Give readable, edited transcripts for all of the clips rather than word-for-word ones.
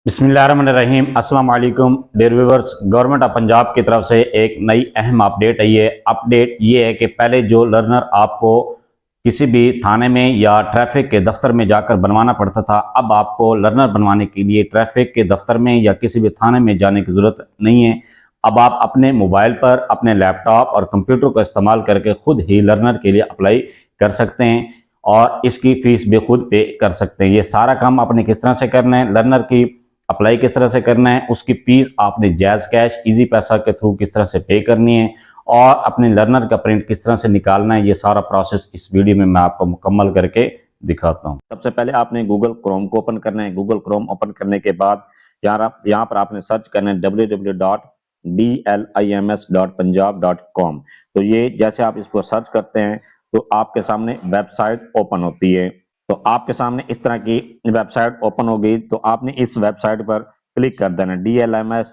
बिस्मिल्लाहिर्रहमानिर्रहीम अस्सलाम वालेकुम dear viewers. Government of Punjab की तरफ से एक नई अहम अपडेट है। ये अपडेट ये है कि पहले जो लर्नर आपको किसी भी थाने में या ट्रैफिक के दफ्तर में जाकर बनवाना पड़ता था, अब आपको लर्नर बनवाने के लिए ट्रैफिक के दफ्तर में या किसी भी थाने में जाने की ज़रूरत नहीं है। अब आप अपने मोबाइल पर अपने लैपटॉप और कंप्यूटर का इस्तेमाल करके खुद ही लर्नर के लिए अप्लाई कर सकते हैं और इसकी फ़ीस भी खुद पे कर सकते हैं। ये सारा काम आपने किस तरह से करना है, लर्नर की अप्लाई किस तरह से करना है, उसकी फ़ीस आपने जैज़ कैश ईजी पैसा के थ्रू किस तरह से पे करनी है और अपने लर्नर का प्रिंट किस तरह से निकालना है, ये सारा प्रोसेस इस वीडियो में मैं आपको मुकम्मल करके दिखाता हूँ। सबसे पहले आपने गूगल क्रोम को ओपन करना है। गूगल क्रोम ओपन करने के बाद यहाँ पर आपने सर्च करना है www.dlims.punjab.com। तो ये जैसे आप इसको सर्च करते हैं तो आपके सामने वेबसाइट ओपन होती है। तो आपके सामने इस तरह की वेबसाइट ओपन हो गई तो आपने इस वेबसाइट पर क्लिक कर देना DLMS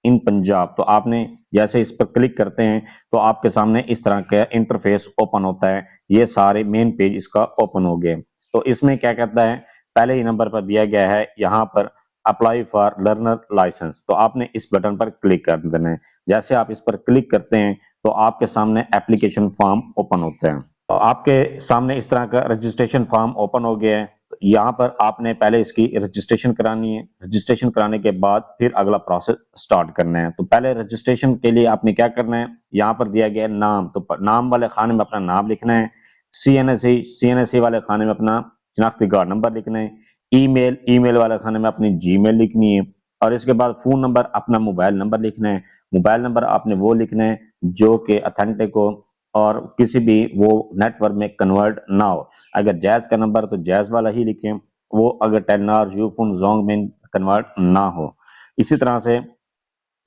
इन पंजाब। तो आपने जैसे इस पर क्लिक करते हैं तो आपके सामने इस तरह का इंटरफेस ओपन होता है। ये सारे मेन पेज इसका ओपन हो गए। तो इसमें क्या कहता है, पहले ही नंबर पर दिया गया है यहाँ पर अप्लाई फॉर लर्नर लाइसेंस। तो आपने इस बटन पर क्लिक कर देना है। जैसे आप इस पर क्लिक करते हैं तो आपके सामने एप्लीकेशन फॉर्म ओपन होता है। तो आपके सामने इस तरह का रजिस्ट्रेशन फॉर्म ओपन हो गया है। तो यहाँ पर आपने पहले इसकी रजिस्ट्रेशन करानी है। रजिस्ट्रेशन कराने के बाद फिर अगला प्रोसेस स्टार्ट करना है। तो पहले रजिस्ट्रेशन के लिए आपने क्या करना है, यहाँ पर दिया गया है नाम। तो नाम वाले खाने में अपना नाम लिखना है। CNSE वाले खाने में अपना शनाख्ती कार्ड नंबर लिखना है। ईमेल वाले खाने में अपनी जीमेल लिखनी है और इसके बाद फोन नंबर अपना मोबाइल नंबर लिखना है। मोबाइल नंबर आपने वो लिखना है जो कि अथेंटिक हो और किसी भी वो नेटवर्क में कन्वर्ट ना हो। अगर जैज का नंबर तो जैज वाला ही लिखें, वो अगर टेलनार यूफोन जोंग में कन्वर्ट ना हो। इसी तरह से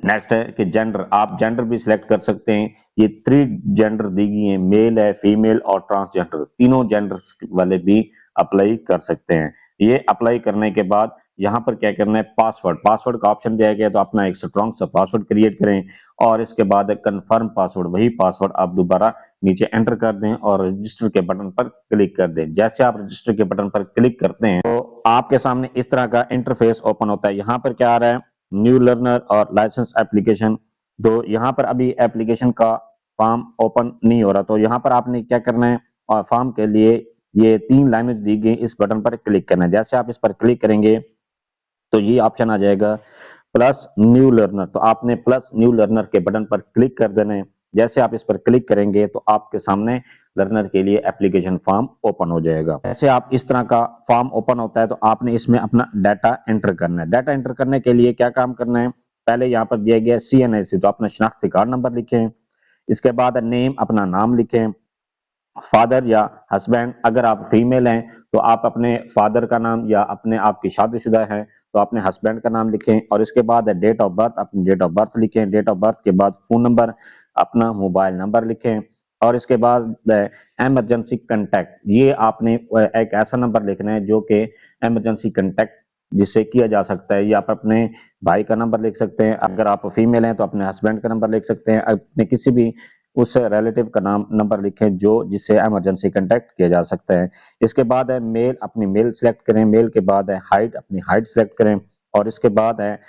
नेक्स्ट है कि जेंडर, आप जेंडर भी सिलेक्ट कर सकते हैं। ये 3 जेंडर दी गई हैं, मेल है, फीमेल और ट्रांसजेंडर, तीनों जेंडर्स वाले भी अप्लाई कर सकते हैं। ये अप्लाई करने के बाद यहाँ पर क्या करना है, पासवर्ड का ऑप्शन दिया गया है। तो अपना एक स्ट्रॉन्ग सा पासवर्ड क्रिएट करें और इसके बाद कंफर्म पासवर्ड, वही पासवर्ड आप दोबारा नीचे एंटर कर दें और रजिस्टर के बटन पर क्लिक कर दें। जैसे आप रजिस्टर के बटन पर क्लिक करते हैं तो आपके सामने इस तरह का इंटरफेस ओपन होता है। यहाँ पर क्या आ रहा है, न्यू लर्नर और लाइसेंस एप्लीकेशन। तो यहाँ पर अभी एप्लीकेशन का फॉर्म ओपन नहीं हो रहा। तो यहाँ पर आपने क्या करना है, और फॉर्म के लिए ये 3 लाइनें दी गई, इस बटन पर क्लिक करना है। जैसे आप इस पर क्लिक करेंगे तो ये ऑप्शन आ जाएगा प्लस न्यू लर्नर। तो आपने प्लस न्यू लर्नर के बटन पर क्लिक कर देना है। जैसे आप इस पर क्लिक करेंगे तो आपके सामने लर्नर के लिए एप्लीकेशन फॉर्म ओपन हो जाएगा। जैसे आप इस तरह का फॉर्म ओपन होता है तो आपने इसमें अपना डाटा एंटर करना है। डाटा एंटर करने के लिए क्या काम करना है, पहले यहाँ पर दिया गया CNSE, तो अपना शनाख्ती कार्ड नंबर लिखें। इसके बाद नेम, अपना नाम लिखें। फादर या हस्बैंड, अगर आप फीमेल हैं तो आप अपने फादर का नाम, या अपने आपकी शादीशुदा है तो अपने हस्बैंड का नाम लिखें। और इसके बाद डेट ऑफ बर्थ, अपनी डेट ऑफ बर्थ लिखें। डेट ऑफ बर्थ के बाद फोन नंबर, अपना मोबाइल नंबर लिखें। और इसके बाद इमरजेंसी कंटेक्ट, ये आपने एक ऐसा नंबर लिखना है जो कि इमरजेंसी कंटेक्ट जिससे किया जा सकता है। या आप अपने भाई का नंबर लिख सकते हैं, अगर आप फीमेल हैं तो अपने हस्बैंड का नंबर लिख सकते हैं। अपने किसी भी उस रिलेटिव का नाम नंबर लिखें जो जिससे इमरजेंसी कांटेक्ट किया जा सकता है। इसके बाद है मेल, अपनी मेल सेलेक्ट करें। मेल के बाद है हाइट, अपनी हाइट सेलेक्ट करें। और इसके बाद है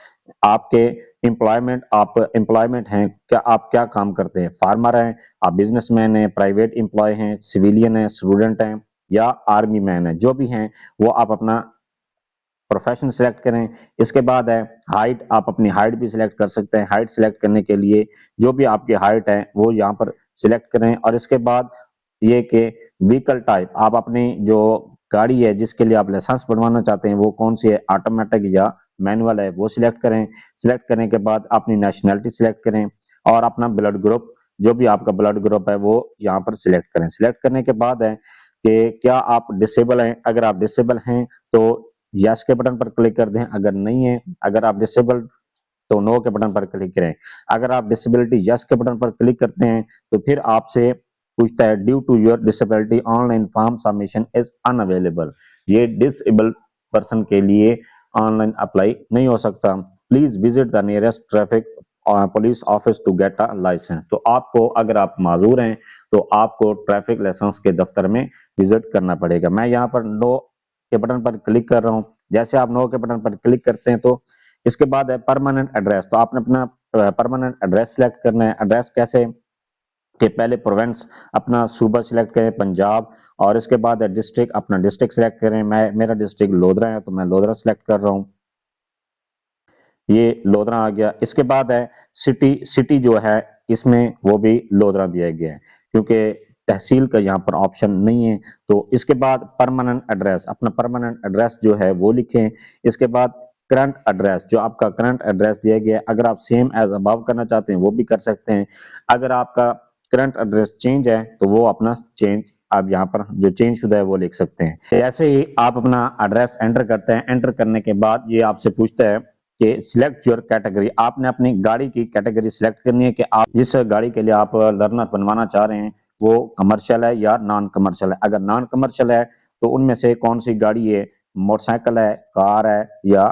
आपके एम्प्लॉयमेंट, आप एम्प्लॉयमेंट हैं क्या, आप क्या काम करते हैं, फार्मर हैं, आप बिजनेसमैन हैं, प्राइवेट एम्प्लॉय हैं, सिविलियन हैं, स्टूडेंट हैं या आर्मी मैन हैं, जो भी हैं वो आप अपना प्रोफेशन सिलेक्ट करें। इसके बाद है हाइट, आप अपनी हाइट भी सिलेक्ट कर सकते हैं। हाइट सिलेक्ट करने के लिए जो भी आपकी हाइट है वो यहाँ पर सिलेक्ट करें। और इसके बाद ये कि व्हीकल टाइप, आप अपनी जो गाड़ी है जिसके लिए आप लाइसेंस बनवाना चाहते हैं वो कौन सी है, ऑटोमेटिक या मैनुअल है, वो सिलेक्ट करें। सिलेक्ट करने के बाद अपनी नेशनैलिटी सिलेक्ट करें और अपना ब्लड ग्रुप, जो भी आपका ब्लड ग्रुप है वो यहाँ पर सिलेक्ट करें। सिलेक्ट करने के बाद है कि क्या आप डिसेबल हैं, अगर आप डिसेबल हैं तो यस के बटन पर क्लिक कर दें। अगर नहीं है, अगर आप डिसेबल तो नो के बटन पर क्लिक करें। अगर आप डिसेबिलिटी यस के बटन पर क्लिक करते हैं तो फिर आपसे पूछता है due to your disability online form submission is unavailable. ये डिसेबल पर्सन के लिए ऑनलाइन अप्लाई नहीं हो सकता। Please visit the nearest traffic police office to get a license. तो आपको, अगर आप माजूर हैं तो आपको ट्रैफिक लाइसेंस के दफ्तर में विजिट करना पड़ेगा। मैं यहाँ पर नो के बटन पर क्लिक कर रहा हूँ। जैसे आप नो के बटन पर क्लिक करते हैं तो इसके बाद है परमानेंट एड्रेस। तो आपने अपना परमानेंट एड्रेस सेलेक्ट करना है। एड्रेस कैसे कि पहले प्रोविंस अपना सूबा सिलेक्ट करें पंजाब, और इसके बाद डिस्ट्रिक्ट अपना डिस्ट्रिक्ट सिलेक्ट करें। मेरा डिस्ट्रिक्ट लोधरा है तो मैं लोधरा सिलेक्ट कर रहा हूँ, ये लोधरा आ गया। इसके बाद है सिटी जो है इसमें वो भी लोधरा दिया गया है क्योंकि तहसील का यहाँ पर ऑप्शन नहीं है। तो इसके बाद परमानेंट एड्रेस, अपना परमानेंट एड्रेस जो है वो लिखें। इसके बाद करंट एड्रेस, जो आपका करंट एड्रेस दिया गया है, अगर आप सेम एज अबव करना चाहते हैं वो भी कर सकते हैं। अगर आपका करंट एड्रेस चेंज है तो वो अपना चेंज आप यहाँ पर जो चेंज शुदा है वो लिख सकते हैं। ऐसे ही आप अपना एड्रेस एंटर करते हैं। एंटर करने के बाद ये आपसे पूछता है कि सिलेक्ट योर कैटेगरी। आपने अपनी गाड़ी की कैटेगरी सिलेक्ट करनी है कि आप जिस गाड़ी के लिए आप लर्नर बनवाना चाह रहे हैं वो कमर्शियल है या नॉन कमर्शियल है। अगर नॉन कमर्शियल है तो उनमें से कौन सी गाड़ी है, मोटरसाइकिल है, कार है या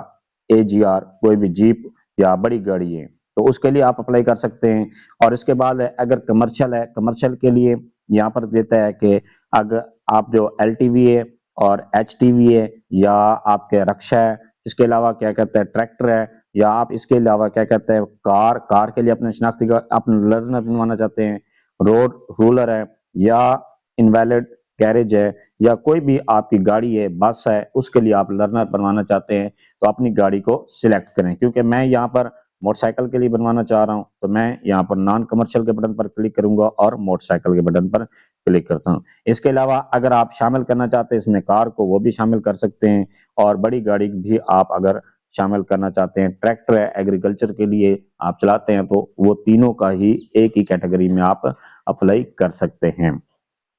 एजीआर कोई भी जीप या बड़ी गाड़ी है, तो उसके लिए आप अप्लाई कर सकते हैं। और इसके बाद अगर कमर्शियल है, कमर्शियल के लिए यहाँ पर देता है कि अगर आप जो एलटीवी है और एचटीवी है या आपके रक्षा है, इसके अलावा क्या कहते हैं ट्रैक्टर है, या आप इसके अलावा क्या कहते हैं कार के लिए अपने शनाख्ती का अपना लर्नर बनवाना चाहते हैं, रोड रूलर है या इनवैलिड गैरेज है या कोई भी आपकी गाड़ी है, बस है, उसके लिए आप लर्नर बनवाना चाहते हैं तो अपनी गाड़ी को सिलेक्ट करें। क्योंकि मैं यहाँ पर मोटरसाइकिल के लिए बनवाना चाह रहा हूं तो मैं यहाँ पर नॉन कमर्शियल के बटन पर क्लिक करूंगा और मोटरसाइकिल के बटन पर क्लिक करता हूं। इसके अलावा अगर आप शामिल करना चाहते हैं इसमें कार को, वो भी शामिल कर सकते हैं, और बड़ी गाड़ी भी आप अगर शामिल करना चाहते हैं, ट्रैक्टर है एग्रीकल्चर के लिए आप चलाते हैं तो वो तीनों का ही एक ही कैटेगरी में आप अप्लाई कर सकते हैं।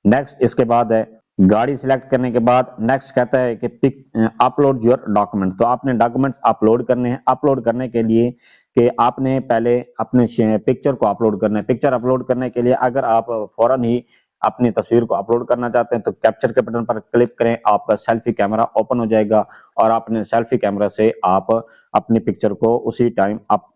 नेक्स्ट इसके बाद है गाड़ी सिलेक्ट करने के बाद नेक्स्ट कहता है कि पिक अपलोड योर डॉक्यूमेंट। तो आपने डॉक्यूमेंट्स अपलोड करने हैं। अपलोड करने के लिए कि आपने पहले अपने पिक्चर को अपलोड करना है। पिक्चर अपलोड करने के लिए अगर आप फौरन ही अपनी तस्वीर को अपलोड करना चाहते हैं तो कैप्चर के बटन पर क्लिक करें, आपका सेल्फी कैमरा ओपन हो जाएगा और अपने सेल्फी कैमरा से आप अपनी पिक्चर को उसी टाइम आप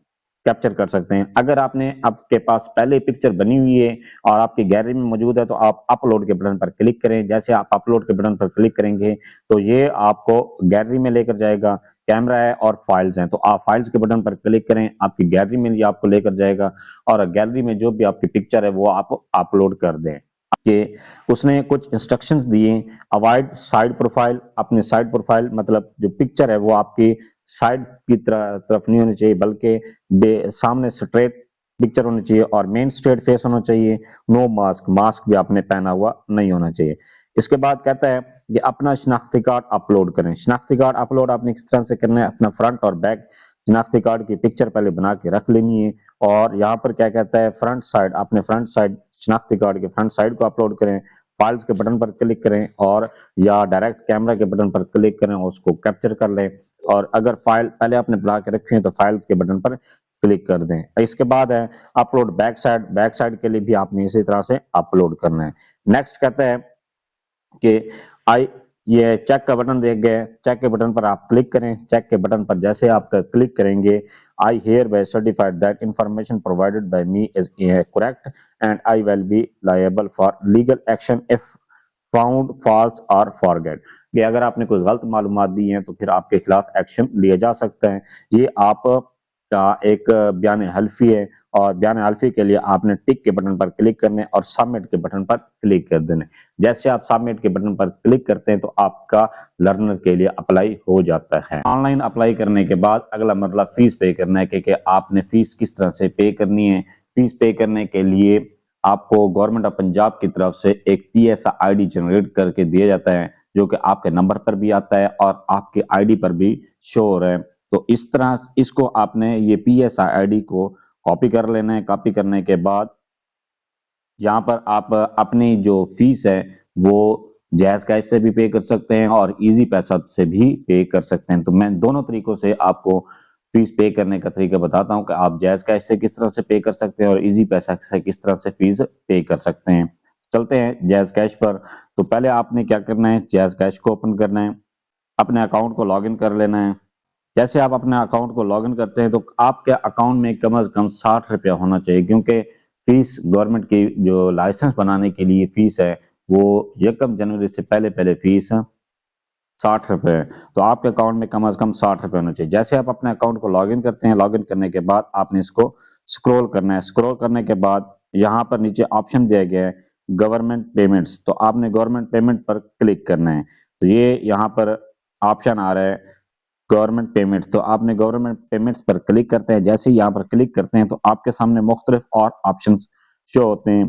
कैप्चर कर सकते हैं। अगर आपके पास पहले पिक्चर बनी हुई है और आपकी गैलरी में मौजूद है तो आप अपलोड के बटन पर क्लिक करें। जैसे आप अपलोड के बटन पर क्लिक करेंगे तो ये आपको गैलरी में लेकर जाएगा। कैमरा है और फाइल्स हैं तो आप फाइल्स के बटन पर क्लिक करें, आपकी गैलरी में ये आपको लेकर जाएगा और गैलरी में जो भी आपकी पिक्चर है वो आप अपलोड कर दें। कि उसने कुछ इंस्ट्रक्शंस दिए, अवॉइड साइड प्रोफाइल। अपने साइड प्रोफाइल मतलब जो पिक्चर है वो आपकी साइड की तरफ नहीं होनी चाहिए बल्कि सामने स्ट्रेट पिक्चर होनी चाहिए और मेन स्ट्रेट फेस होना चाहिए। नो मास्क भी आपने पहना हुआ नहीं होना चाहिए। इसके बाद कहता है कि अपना शनाख्ती कार्ड अपलोड करें। शनाख्ती कार्ड अपलोड आपने किस तरह से करना है, अपना फ्रंट और बैक शनाख्ती कार्ड की पिक्चर पहले बना के रख लेनी है। और यहाँ पर क्या कहता है फ्रंट साइड, अपने फ्रंट साइड शनाख्ती कार्ड के फ्रंट साइड को अपलोड करें। फाइल्स के बटन पर क्लिक करें और या डायरेक्ट कैमरा के बटन पर क्लिक करें और उसको कैप्चर कर लें। और अगर फाइल पहले आपने बना के रखी है तो फाइल्स के बटन पर क्लिक कर दें। इसके बाद है अपलोड बैक साइड के लिए भी आपने इसी तरह से अपलोड करना है। नेक्स्ट कहता है कि आई ये चेक का बटन दिया गया है, चेक के बटन पर आप क्लिक करें। चेक के बटन पर जैसे आप क्लिक करेंगे, I hereby certified that information provided by me is correct and I will be liable for legal action if found false और फॉरगेट। कि अगर आपने कोई गलत मालूमात दी हैं तो फिर आपके खिलाफ एक्शन लिया जा सकता है। ये आप का एक बयान हल्फी है और बयान हल्फी के लिए आपने टिक के बटन पर क्लिक करने और सबमिट के बटन पर क्लिक कर देने। जैसे आप सबमिट के बटन पर क्लिक करते हैं तो आपका लर्नर के लिए अप्लाई हो जाता है। ऑनलाइन अप्लाई करने के बाद अगला मरला फीस पे करना है कि आपने फीस किस तरह से पे करनी है। फीस पे करने के लिए आपको गवर्नमेंट ऑफ पंजाब की तरफ से एक PSI आईडी जनरेट करके दिया जाता है जो कि आपके नंबर पर भी आता है और आपके आईडी पर भी शो हो रहा है। तो इस तरह इसको आपने ये PSI आईडी को कॉपी कर लेना है। कॉपी करने के बाद यहाँ पर आप अपनी जो फीस है वो जायज कैश से भी पे कर सकते हैं और इजी पैसा से भी पे कर सकते हैं। तो मैं दोनों तरीकों से आपको फीस पे करने का तरीका बताता हूँ कि आप जायज कैश से किस तरह से पे कर सकते हैं और इजी पैसा से किस तरह से फीस पे कर सकते हैं। चलते हैं जायज कैश पर। तो पहले आपने क्या करना है, जायज कैश को ओपन करना है, अपने अकाउंट को लॉगिन कर लेना है। जैसे आप अपने अकाउंट को लॉगिन करते हैं तो आपके अकाउंट में कम से कम 60 रुपया होना चाहिए क्योंकि फीस गवर्नमेंट की जो लाइसेंस बनाने के लिए फीस है वो 1 जनवरी से पहले फीस 60 रुपए है, तो आपके अकाउंट में कम से कम 60 रुपए होने चाहिए। जैसे आप अपने अकाउंट को लॉगिन करते हैं, लॉगिन करने के बाद आपने इसको स्क्रॉल करना है। स्क्रॉल करने के बाद यहाँ पर नीचे ऑप्शन दिया गया है गवर्नमेंट पेमेंट्स, तो आपने गवर्नमेंट पेमेंट पर क्लिक करना है। तो ये यहाँ पर ऑप्शन आ रहा है गवर्नमेंट पेमेंट, तो आपने गवर्नमेंट पेमेंट्स पर क्लिक करते हैं। जैसे ही यहाँ पर क्लिक करते हैं तो आपके सामने मुख्तलिफ और ऑप्शंस शो होते हैं।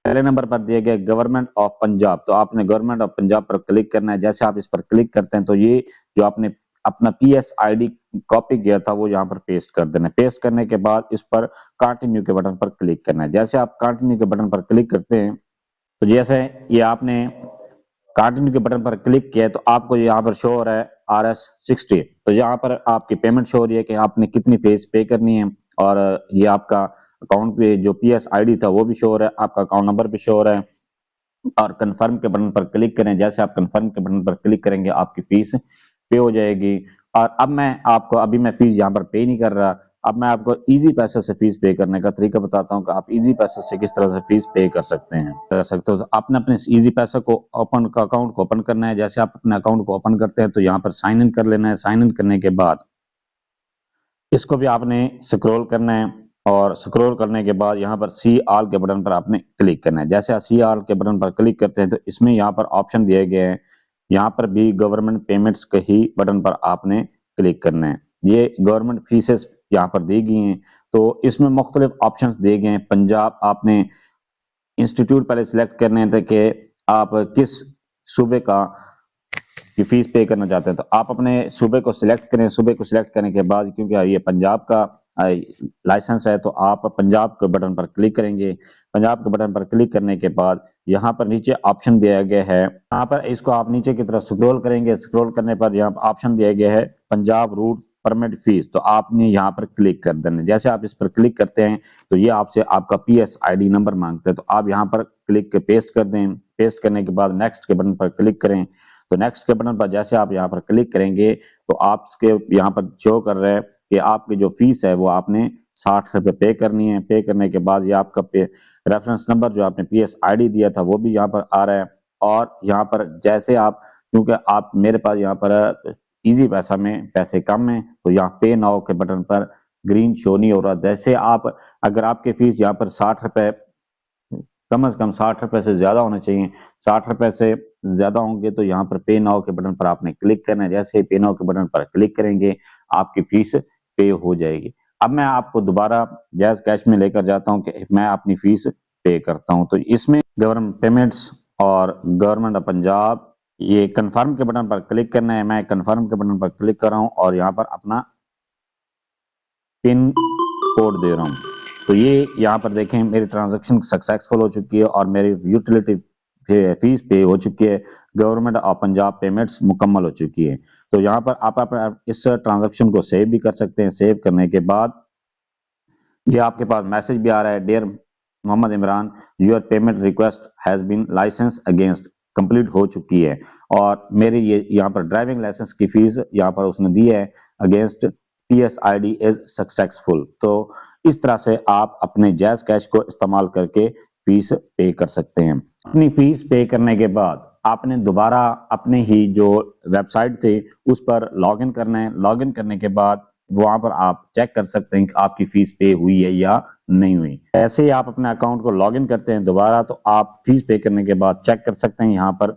पहले नंबर पर दिए गए गवर्नमेंट ऑफ पंजाब, तो आपने गवर्नमेंट ऑफ पंजाब पर क्लिक करना है। जैसे आप इस पर क्लिक करते हैं तो ये जो आपने अपना PSID कॉपी किया था वो यहाँ पर पेस्ट कर देना है। पेस्ट करने के बाद इस पर कंटिन्यू के बटन पर क्लिक करना है। जैसे आप कंटिन्यू के बटन पर क्लिक करते हैं तो जैसे ये आपने कंटिन्यू के बटन पर क्लिक किया तो आपको यहाँ पर शो हो रहा है RS60, तो यहाँ पर आपकी पेमेंट शो हो रही है कि आपने कितनी फीस पे करनी है, और ये आपका अकाउंट पे जो PSID था वो भी शो हो रहा है, आपका अकाउंट नंबर भी शो हो रहा है। और कंफर्म के बटन पर क्लिक करें। जैसे आप कंफर्म के बटन पर क्लिक करेंगे आपकी फीस पे हो जाएगी। और अब मैं आपको अभी मैं फीस यहाँ पर पे नहीं कर रहा, अब मैं आपको इजी पैसे से फीस पे करने का तरीका बताता हूँ कि आप इजी पैसे से किस तरह से फीस पे कर सकते हो। तो आपने अपने इजी पैसे को अकाउंट को ओपन करना है। जैसे आप अपने अकाउंट को ओपन करते हैं तो यहाँ पर साइन इन कर लेना है। साइन इन करने के बाद इसको भी आपने स्क्रॉल करना है, और स्क्रॉल करने के बाद यहाँ पर सी ऑल के बटन पर आपने क्लिक करना है। जैसे सी ऑल के बटन पर क्लिक करते हैं तो इसमें यहाँ पर ऑप्शन दिए गए हैं, यहाँ पर भी गवर्नमेंट पेमेंट्स के ही बटन पर आपने क्लिक करना है। ये गवर्नमेंट फीसेस यहाँ पर दी गई हैं, तो इसमें मुख्तलिफ ऑप्शंस दिए गए हैं। पंजाब आपने इंस्टीट्यूट पहले सिलेक्ट करने थे कि आप किस सूबे का की फीस पे करना चाहते हैं, तो आप अपने सूबे को सिलेक्ट करें। सूबे को सिलेक्ट करने के बाद क्योंकि ये पंजाब का लाइसेंस है तो आप पंजाब के बटन पर क्लिक करेंगे। पंजाब के बटन पर क्लिक करने के बाद यहाँ पर नीचे ऑप्शन दिया गया है, यहाँ पर इसको आप नीचे की तरफ स्क्रॉल करेंगे। स्क्रॉल करने पर यहाँ ऑप्शन दिया गया है पंजाब रूट परमिट फीस, तो आपने यहाँ पर क्लिक कर देना। जैसे आप इस पर क्लिक करते हैं तो ये आपसे आपका PSID नंबर मांगता है, तो आप यहाँ पर क्लिक के पेस्ट कर दें। पेस्ट करने के बाद नेक्स्ट के बटन पर क्लिक करें। तो नेक्स्ट के बटन पर जैसे आप यहाँ पर क्लिक करेंगे तो आपके यहाँ पर शो कर रहा है कि आपकी जो फीस है वो आपने 60 रुपए पे करनी है। पे करने के बाद ये आपका रेफरेंस नंबर जो आपने PSID दिया था वो भी यहाँ पर आ रहा है। और यहाँ पर जैसे आप, क्योंकि आप मेरे पास यहाँ पर इजी पैसा में पैसे कम है तो यहाँ पे नाउ के बटन पर ग्रीन शो नहीं हो रहा। जैसे आप अगर आपकी फीस यहाँ पर 60 रुपए कम से कम 60 रुपए से ज्यादा होने चाहिए, 60 रुपए से ज्यादा होंगे तो यहाँ पर पे नाउ के बटन पर आपने क्लिक करना है। जैसे पे नाउ के बटन पर क्लिक करेंगे आपकी फीस पे हो जाएगी। अब मैं आपको दोबारा जैज कैश में लेकर जाता हूँ कि मैं अपनी फीस पे करता हूँ। तो इसमें गवर्नमेंट पेमेंट्स और गवर्नमेंट ऑफ पंजाब, ये कंफर्म के बटन पर क्लिक करना है। मैं कंफर्म के बटन पर क्लिक कर रहा हूँ और यहाँ पर अपना पिन कोड दे रहा हूँ। तो ये यहाँ पर देखें मेरी ट्रांजैक्शन सक्सेसफुल हो चुकी है और मेरी यूटिलिटी फीस पे हो चुकी है। गवर्नमेंट ऑफ पंजाब पेमेंट्स मुकम्मल हो चुकी है। तो यहाँ पर आप इस ट्रांजैक्शन को सेव भी कर सकते हैं। सेव करने के बाद ये आपके पास मैसेज भी आ रहा है, dear Mohammad Imran, your payment request has been license against complete हो चुकी है। और मेरी ये यहाँ पर ड्राइविंग लाइसेंस की फीस यहाँ पर उसने दी है अगेंस्ट PSID इज सक्सेसफुल। तो इस तरह से आप अपने जैज कैश को इस्तेमाल करके फीस पे कर सकते हैं। अपनी फीस पे करने के बाद आपने दोबारा अपने ही जो वेबसाइट थे उस पर लॉगिन करना है। लॉगिन करने के बाद वहां पर आप चेक कर सकते हैं कि आपकी फीस पे हुई है या नहीं हुई। ऐसे ही आप अपने अकाउंट को लॉगिन करते हैं दोबारा तो आप फीस पे करने के बाद चेक कर सकते हैं। यहाँ पर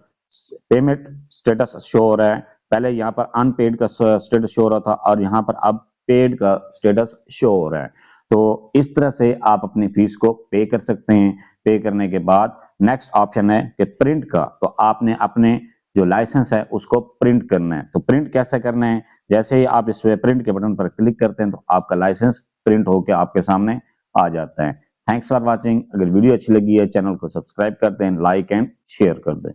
पेमेंट स्टेटस शो हो रहा है। पहले यहाँ पर अनपेड का स्टेटस शो हो रहा था और यहाँ पर अब पेड का स्टेटस शो हो रहा है। तो इस तरह से आप अपनी फीस को पे कर सकते हैं। पे करने के बाद नेक्स्ट ऑप्शन है कि प्रिंट का, तो आपने अपने जो लाइसेंस है उसको प्रिंट करना है। तो प्रिंट कैसे करना है, जैसे ही आप इस प्रिंट के बटन पर क्लिक करते हैं तो आपका लाइसेंस प्रिंट होकर आपके सामने आ जाता है। Thanks for watching. अगर वीडियो अच्छी लगी है चैनल को सब्सक्राइब कर दें, लाइक एंड शेयर कर दें।